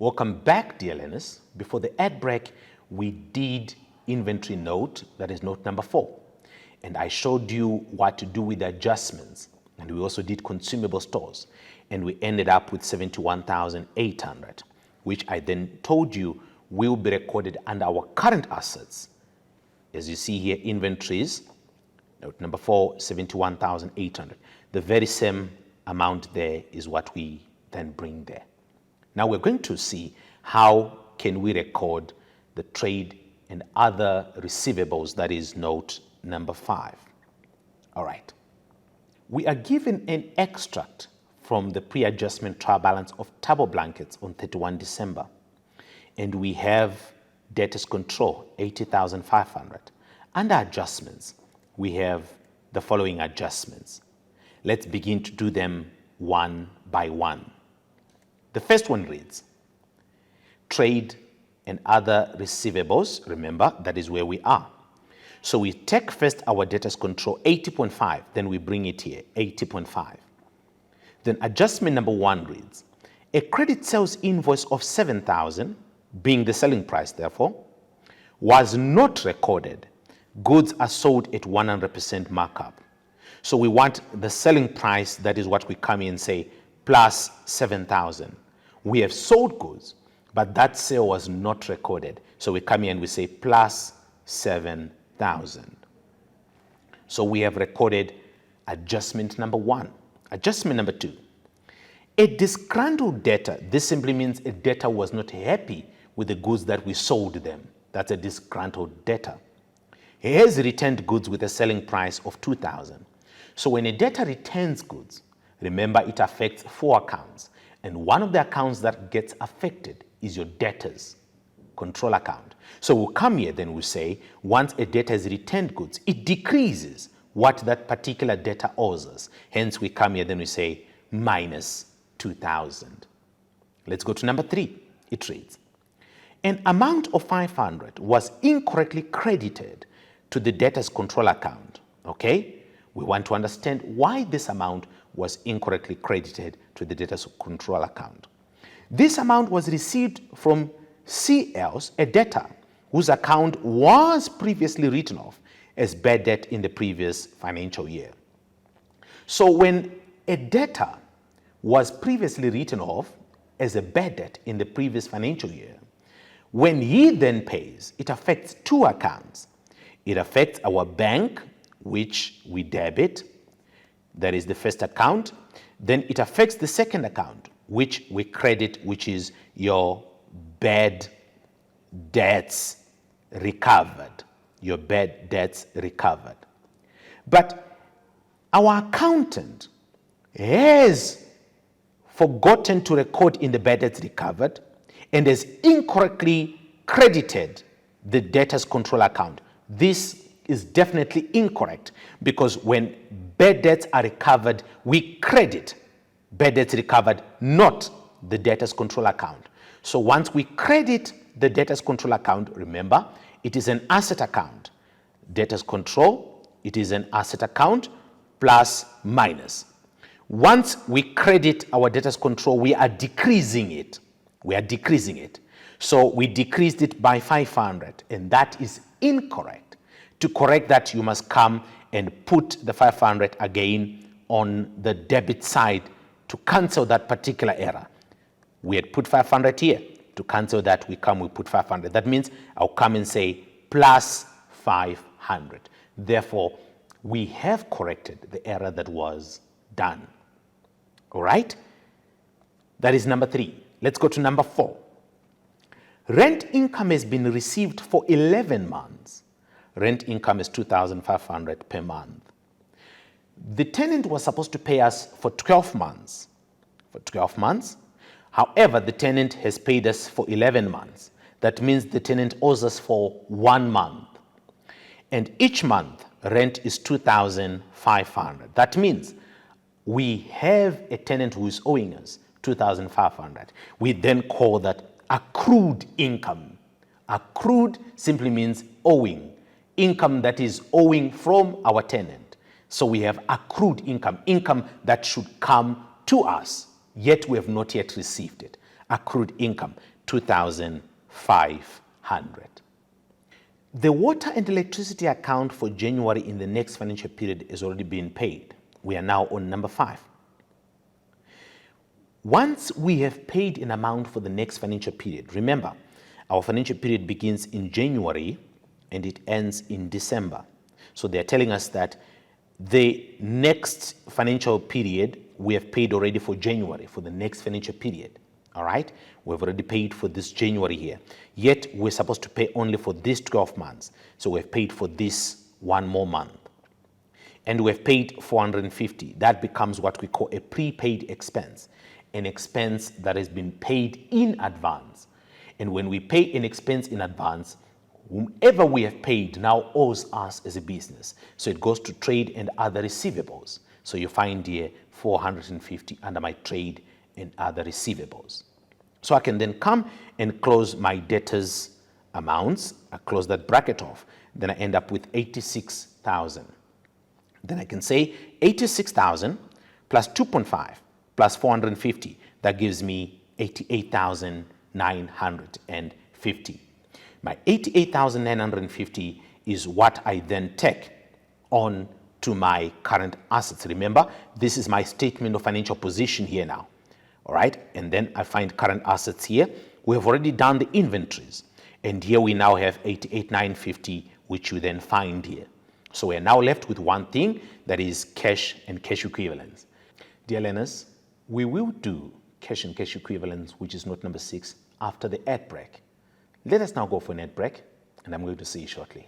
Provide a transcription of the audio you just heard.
Welcome back, dear learners. Before the ad break, we did inventory note, that is note number 4. And I showed you what to do with the adjustments. And we also did consumable stores. And we ended up with 71,800, which I then told you will be recorded under our current assets. As you see here, inventories, note number 4, 71,800. The very same amount there is what we then bring there. Now we're going to see how can we record the trade and other receivables, that is note number 5. All right. We are given an extract from the pre-adjustment trial balance of Thabo Blankets on 31 December. And we have debtors control, 80,500. Under adjustments, we have the following adjustments. Let's begin to do them one by one. The first one reads, trade and other receivables. Remember, that is where we are. So we take first our debtors control, 80.5, then we bring it here, 80.5. Then adjustment number 1 reads, a credit sales invoice of 7,000, being the selling price therefore, was not recorded. Goods are sold at 100% markup. So we want the selling price, that is what we come in and say, plus 7,000. We have sold goods, but that sale was not recorded. So we come here and we say plus 7,000. So we have recorded adjustment number 1. Adjustment number 2. A disgruntled debtor. This simply means a debtor was not happy with the goods that we sold them. That's a disgruntled debtor. He has returned goods with a selling price of 2,000. So when a debtor returns goods, remember it affects 4 accounts. And one of the accounts that gets affected is your debtors control account. So we'll come here, then we'll say, once a debtor has returned goods, it decreases what that particular debtor owes us. Hence we come here, then we say minus 2,000. Let's go to number 3. It reads, an amount of 500 was incorrectly credited to the debtor's control account. Okay? We want to understand why this amount was incorrectly credited to the debtor's control account. This amount was received from CL's, a debtor whose account was previously written off as bad debt in the previous financial year. So when a debtor was previously written off as a bad debt in the previous financial year, when he then pays, it affects 2 accounts. It affects our bank, which we debit, that is the first account. Then it affects the second account, which we credit, which is your bad debts recovered. Your bad debts recovered. But our accountant has forgotten to record in the bad debts recovered and has incorrectly credited the debtor's control account. This is definitely incorrect, because when bad debts are recovered, we credit bad debts recovered, not the debtor's control account. So once we credit the debtor's control account, remember, it is an asset account. Debtor's control, it is an asset account, plus minus. Once we credit our debtor's control, we are decreasing it. We are decreasing it. So we decreased it by 500, and that is incorrect. To correct that, you must come and put the 500 again on the debit side to cancel that particular error. We had put 500 here. To cancel that, we put 500. That means I'll come and say plus 500. Therefore, we have corrected the error that was done. All right? That is number 3. Let's go to number 4. Rent income has been received for 11 months. Rent income is 2,500 per month. The tenant was supposed to pay us for 12 months. For 12 months. However, the tenant has paid us for 11 months. That means the tenant owes us for 1 month. And each month, rent is 2,500. That means we have a tenant who is owing us 2,500. We then call that accrued income. Accrued simply means owing. Income that is owing from our tenant. So we have accrued income, income that should come to us, yet we have not yet received it. accrued income, 2,500. The water and electricity account for January in the next financial period has already been paid. We are now on number 5. Once we have paid an amount for the next financial period, remember, our financial period begins in January and it ends in December. So they're telling us that the next financial period we have paid already for January, for the next financial period. All right, we've already paid for this January here. Yet we're supposed to pay only for these 12 months. So we've paid for this one more month. And we've paid 450. That becomes what we call a prepaid expense, an expense that has been paid in advance. And when we pay an expense in advance, whomever we have paid now owes us as a business. So it goes to trade and other receivables. So you find here 450 under my trade and other receivables. So I can then come and close my debtors amounts. I close that bracket off. Then I end up with 86,000. Then I can say 86,000 plus 2.5 plus 450. That gives me 88,950. My 88,950 is what I then take on to my current assets. Remember, this is my statement of financial position here now. All right, and then I find current assets here. We have already done the inventories, and here we now have 88,950, which you then find here. So we're now left with one thing, that is cash and cash equivalents. Dear learners, we will do cash and cash equivalents, which is note number 6, after the ad break. Let us now go for an ad break, and I'm going to see you shortly.